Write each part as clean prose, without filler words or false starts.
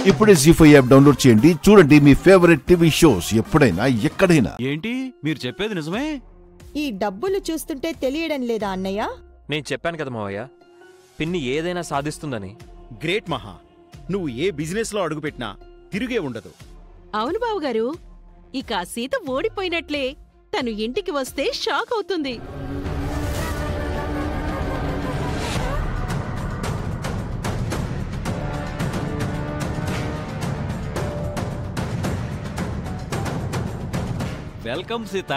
ఇప్పుడే జీ5 app download చేయండి. చూడండి మీ ఫేవరెట్ టీవీ షోస్ ఎప్పుడైనా ఎక్కడైనా. ఏంటి మీరు చెప్పేది నిజమే? ఈ డబ్బులు చూస్తుంటే తెలియడం లేదా అన్నయ్య? నేను చెప్పాను కదా మావయ్య, పిన్ని ఏదైనా సాధిస్తుందని. గ్రేట్ మహా, నువ్వు ఏ బిజినెస్ లో అడుగుపెట్టినా తిరిగే ఉండదు. అవును బావుగారు, ఇక సీత ఓడిపోయినట్లే. తను ఇంటికి వస్తే షాక్ అవుతుంది. వెల్కమ్ సీత.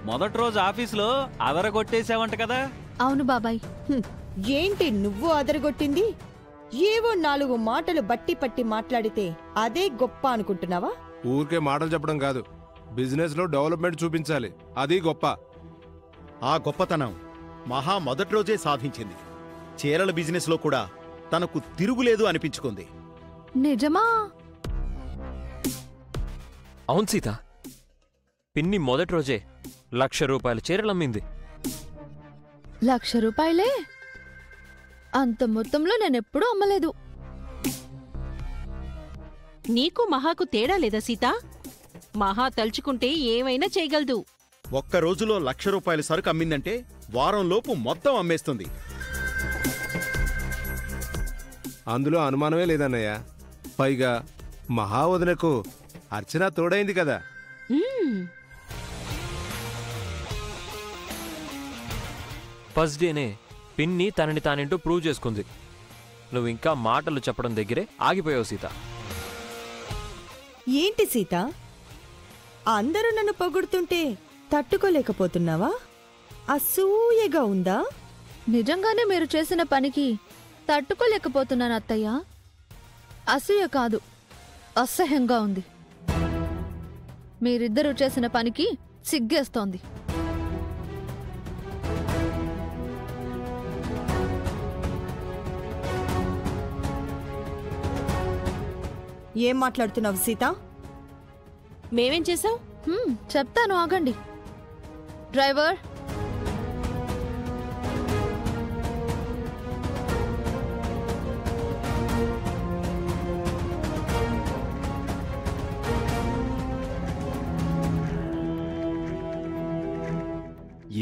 మొదటి రోజు ఆఫీసులో అదరగొట్టేశావంట కదా? అవును బాబాయ్. ఏంటి నువ్వు అదరగొట్టింది? ఏవో 4 మాటలు బట్టి పట్టి మాట్లాడితే అదే గొప్ప అనుకుంటున్నావా? ఊరికే మాటలు చెప్పడం కాదు, బిజినెస్ లో డెవలప్మెంట్ చూపించాలి, అది గొప్ప. ఆ గొప్పతనం మహా మొదటి రోజే సాధించింది. చీరల బిజినెస్ లో కూడా తనకు తిరుగులేదు అనిపించుకుంది. నిజమా? అవును సీత, పిన్ని మొదటి రోజే 1,00,000 రూపాయల చీరలమ్మింది. 1,00,000 రూపాయలే? అంత మొత్తంలో నేనెప్పుడూ అమ్మలేదు. నీకు మహాకు తేడా లేదా సీత? మహా తలుచుకుంటే ఏమైనా చేయగలదు. ఒక్క రోజులో 1,00,000 రూపాయల సరుకు అమ్మిందంటే వారంలోపు మొత్తం అమ్మేస్తుంది. అందులో అనుమానమే లేదన్నయ్య. పైగా మహావదనకు అర్చన తోడైంది కదా. ఫస్ట్ డేనే పిన్ని తనని తానేంటో ప్రూవ్ చేసుకుంది. నువ్వు ఇంకా మాటలు చెప్పడం దగ్గరే ఆగిపోయావు సీత. ఏంటి సీత, అందరూ నన్ను పొగుడుతుంటే తట్టుకోలేకపోతున్నావా? అసూయగా ఉందా? నిజంగానే మీరు చేసిన పనికి తట్టుకోలేకపోతున్నాను అత్తయ్య. అసూయ కాదు, అసహ్యంగా ఉంది. మీరిద్దరూ చేసిన పనికి సిగ్గేస్తోంది. ఏం మాట్లాడుతున్నావు సీత? మేమేం చేశాం? చెప్తాను, ఆగండి. డ్రైవర్,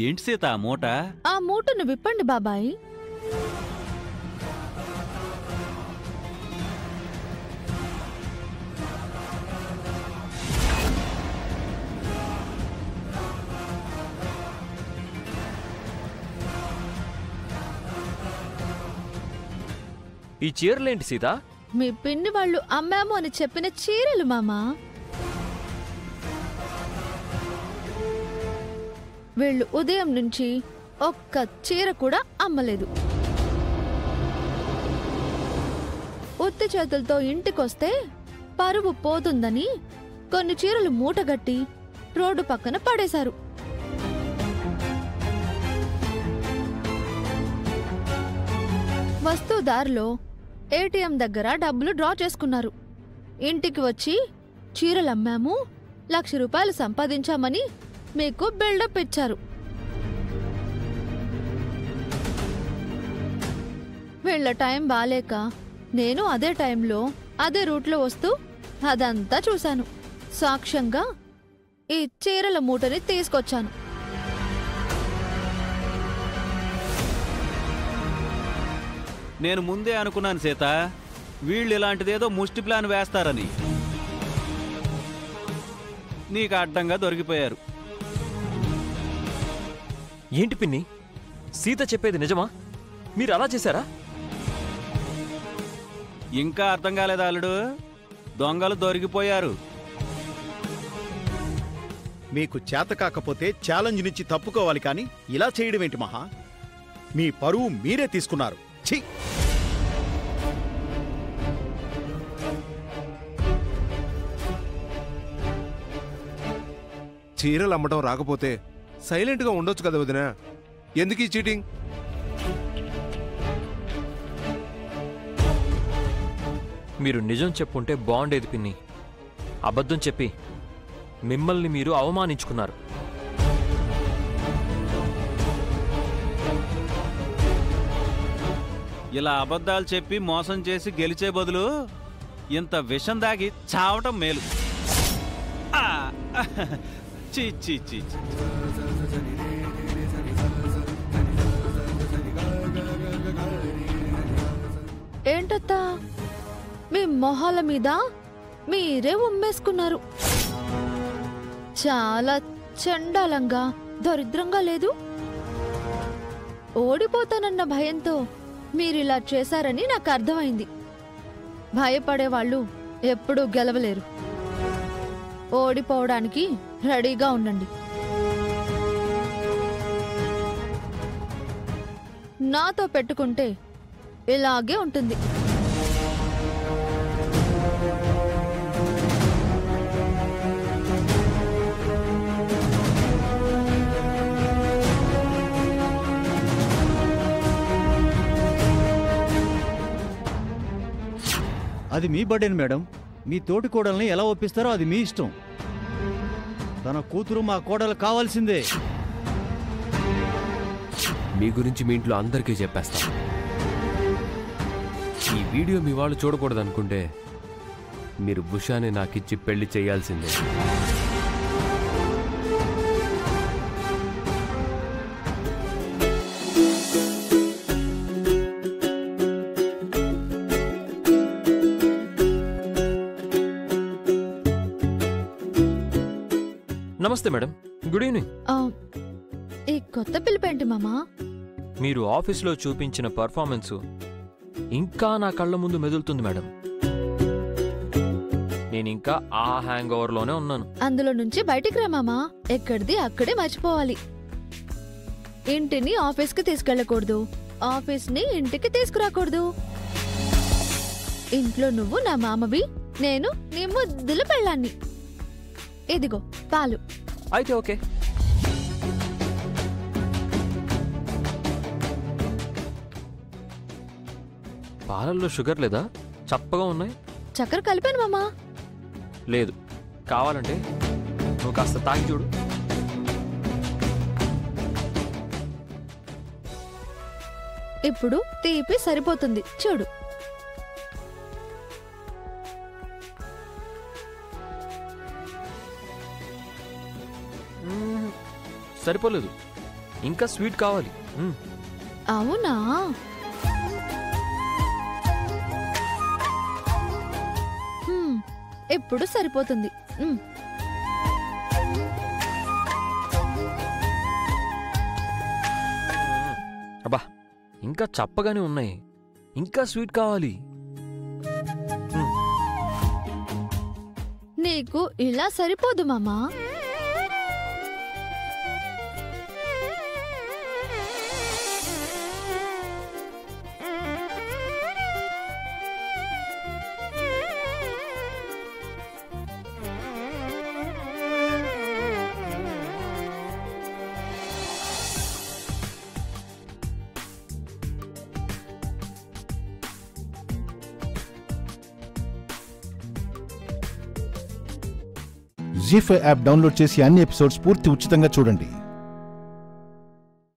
ఏంటి సీత ఆ మూట? ఆ మూటను విప్పండి బాబాయ్. ఈ చీరలేంటి సీత? మీ పిన్ని వాళ్ళు అమ్మాము అని చెప్పిన చీరలు మామా. వీళ్ళు ఉదయం నుంచి ఒక్క చీర కూడా అమ్మలేదు. ఉత్తి చేతులతో ఇంటికొస్తే పరువు పోతుందని కొన్ని చీరలు మూటగట్టి రోడ్డు పక్కన పడేశారు. వస్తూదారిలో ఏటీఎం దగ్గర డబ్బులు డ్రా చేసుకున్నారు. ఇంటికి వచ్చి చీరలమ్మాము, 1,00,000 రూపాయలు సంపాదించామని మీకు బిల్డప్ ఇచ్చారు. వీళ్ళ టైం బాలేక నేను అదే టైంలో అదే రూట్లో వస్తూ అదంతా చూశాను. సాక్ష్యంగా ఈ చీరల మూటని తీసుకొచ్చాను. నేను ముందే అనుకున్నాను సీత, వీళ్ళు ఇలాంటిదేదో ముష్టి ప్లాన్ వేస్తారని. నీకు అడ్డంగా దొరికిపోయారు. ఏంటి పిన్ని, సీత చెప్పేది నిజమా? మీరు అలా చేశారా? ఇంకా అర్థం కాలేదా అల్లుడు? దొంగలు దొరికిపోయారు. మీకు చేత కాకపోతే ఛాలెంజ్ నుంచి తప్పుకోవాలి కానీ ఇలా చేయడమేంటి మహా? మీ పరువు మీరే తీసుకున్నారు. ఛీ! చీరలు అమ్మటం రాకపోతే సైలెంట్గా ఉండొచ్చు కదా వదిన. ఎందుకు ఈ చీటింగ్? మీరు నిజం చెప్పుంటే బాగుండేది పిన్ని. అబద్ధం చెప్పి మిమ్మల్ని మీరు అవమానించుకున్నారు. ఇలా అబద్ధాలు చెప్పి మోసం చేసి గెలిచే బదులు ఇంత విషం దాగి చావటం మేలు. ఆ! చీ చీ చీ చీ. ఏంటత్తా మీ మొహాల మీద మీరే ఉమ్మేసుకున్నారు. చాలా చండాలంగా దరిద్రంగా లేదు? ఓడిపోతానన్న భయంతో మీరిలా చేశారని నాకు అర్థమైంది. భయపడేవాళ్ళు ఎప్పుడూ గెలవలేరు. ఓడిపోవడానికి రెడీగా ఉండండి. నాతో పెట్టుకుంటే ఇలాగే ఉంటుంది. అది మీ బర్త్డేని మేడం. మీ తోటి కోడల్ని ఎలా ఒప్పిస్తారో అది మీ ఇష్టం. తన కూతురు మా కోడలు కావాల్సిందే. మీ గురించి మీ ఇంట్లో అందరికీ చెప్పేస్తా. ఈ వీడియో మీ వాళ్ళు చూడకూడదనుకుంటే మీరు బుషాని నాకిచ్చి పెళ్లి చేయాల్సిందే. నమస్తే మేడం, గుడ్ ఈవినింగ్. ఈ కొత్త పిలుపేంటి మామా? మీరు ఆఫీస్లో చూపించిన పర్ఫార్మెన్స్ ఇంకా నా కళ్ళ ముందు మెదులుతుంది మేడం. నేను ఇంకా ఆ హ్యాంగ్ ఓవర్లోనే ఉన్నాను. అందులో నుంచి బయటికి రా మామా. ఎక్కడిది అక్కడే మర్చిపోవాలి. ఇంటిని ఆఫీస్కి తీసుకెళ్ళకూడదు, ఆఫీస్ని ఇంటికి తీసుకురాకూడదు. ఇంట్లో నువ్వు నా మామవి, నేను నీ ముద్దుల పెళ్ళాన్ని. ఇదిగో పాలు. అయితే ఓకే. పాలల్లో షుగర్ లేదా? చప్పగా ఉన్నాయి. చక్కెర కలిపాను మామా. లేదు, కావాలంటే నువ్వు కాస్త తాగి చూడు. ఇప్పుడు తీపి సరిపోతుంది చూడు. సరిపోలేదు, ఇంకా స్వీట్ కావాలి. అవునా? ఇప్పుడు సరిపోతుంది. అబ్బా, ఇంకా చప్పగానే ఉన్నాయి, ఇంకా స్వీట్ కావాలి. నీకు ఇలా సరిపోదు మామా. జీ5 యాప్ డౌన్లోడ్ చేసి అన్ని ఎపిసోడ్స్ పూర్తి ఉచితంగా చూడండి.